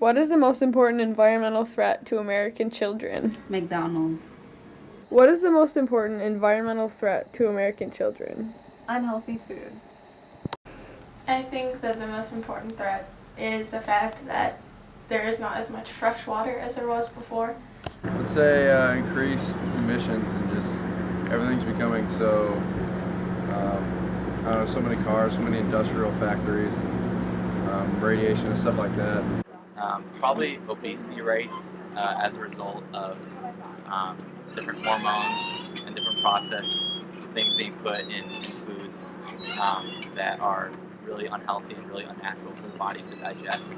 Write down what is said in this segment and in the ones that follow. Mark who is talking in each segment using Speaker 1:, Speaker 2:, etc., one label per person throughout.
Speaker 1: What is the most important environmental threat to American children?
Speaker 2: McDonald's.
Speaker 1: What is the most important environmental threat to American children?
Speaker 3: Unhealthy food. I think that the most important threat is the fact that there is not as much fresh water as there was before.
Speaker 4: I would say increased emissions and just everything's becoming so, I don't know, so many cars, so many industrial factories, and radiation and stuff like that.
Speaker 5: Probably obesity rates as a result of different hormones and different processed things being put in foods that are really unhealthy and really unnatural for the body to digest.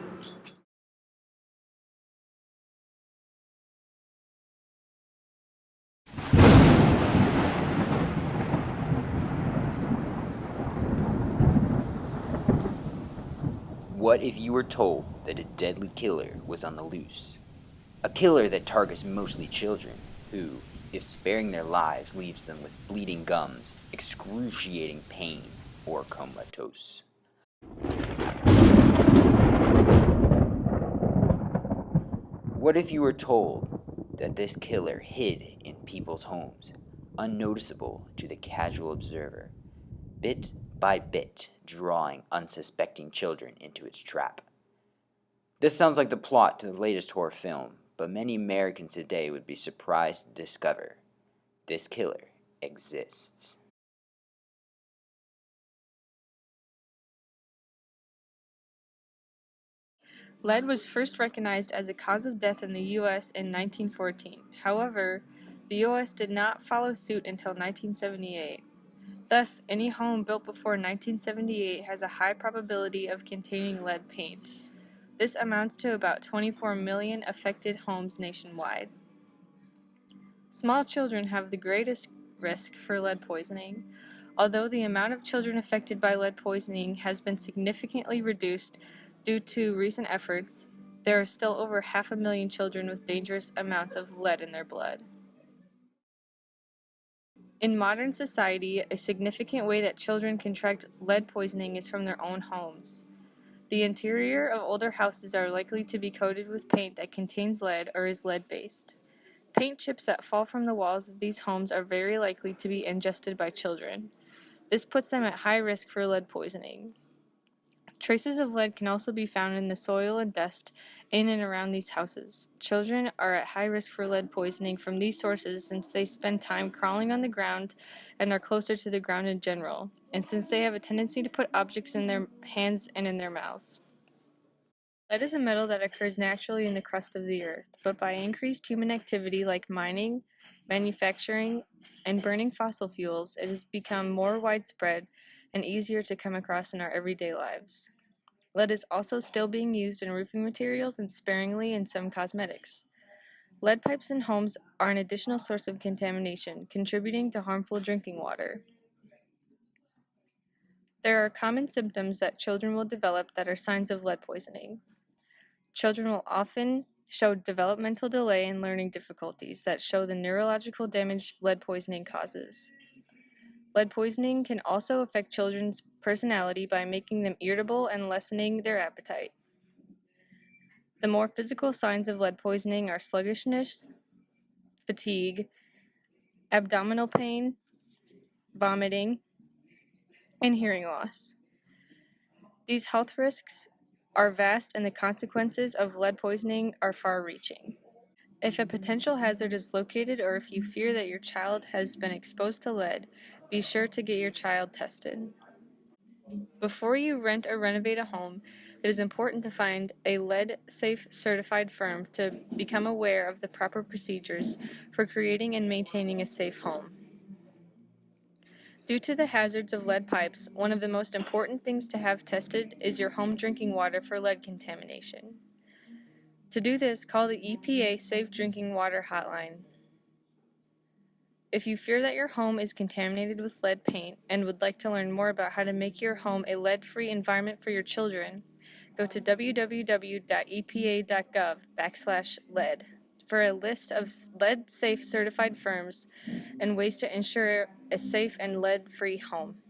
Speaker 6: What if you were told that a deadly killer was on the loose? A killer that targets mostly children, who, if sparing their lives leaves them with bleeding gums, excruciating pain, or comatose. What if you were told that this killer hid in people's homes, unnoticeable to the casual observer, bit by bit drawing unsuspecting children into its trap? This sounds like the plot to the latest horror film, but many Americans today would be surprised to discover this killer exists.
Speaker 7: Lead was first recognized as a cause of death in the U.S. in 1914. However, the U.S. did not follow suit until 1978. Thus, any home built before 1978 has a high probability of containing lead paint. This amounts to about 24 million affected homes nationwide. Small children have the greatest risk for lead poisoning. Although the amount of children affected by lead poisoning has been significantly reduced due to recent efforts, there are still over 500,000 children with dangerous amounts of lead in their blood. In modern society, a significant way that children contract lead poisoning is from their own homes. The interior of older houses are likely to be coated with paint that contains lead or is lead-based. Paint chips that fall from the walls of these homes are very likely to be ingested by children. This puts them at high risk for lead poisoning. Traces of lead can also be found in the soil and dust in and around these houses. Children are at high risk for lead poisoning from these sources since they spend time crawling on the ground and are closer to the ground in general, and since they have a tendency to put objects in their hands and in their mouths. Lead is a metal that occurs naturally in the crust of the earth, but by increased human activity like mining, manufacturing, and burning fossil fuels, it has become more widespread and easier to come across in our everyday lives. Lead is also still being used in roofing materials and sparingly in some cosmetics. Lead pipes in homes are an additional source of contamination, contributing to harmful drinking water. There are common symptoms that children will develop that are signs of lead poisoning. Children will often show developmental delay and learning difficulties that show the neurological damage lead poisoning causes. Lead poisoning can also affect children's personality by making them irritable and lessening their appetite. The more physical signs of lead poisoning are sluggishness, fatigue, abdominal pain, vomiting, and hearing loss. These health risks are vast and the consequences of lead poisoning are far-reaching. If a potential hazard is located or if you fear that your child has been exposed to lead, be sure to get your child tested. Before you rent or renovate a home, it is important to find a lead-safe certified firm to become aware of the proper procedures for creating and maintaining a safe home. Due to the hazards of lead pipes, one of the most important things to have tested is your home drinking water for lead contamination. To do this, call the EPA Safe Drinking Water Hotline. If you fear that your home is contaminated with lead paint and would like to learn more about how to make your home a lead-free environment for your children, go to www.epa.gov/lead for a list of lead-safe certified firms and ways to ensure a safe and lead-free home.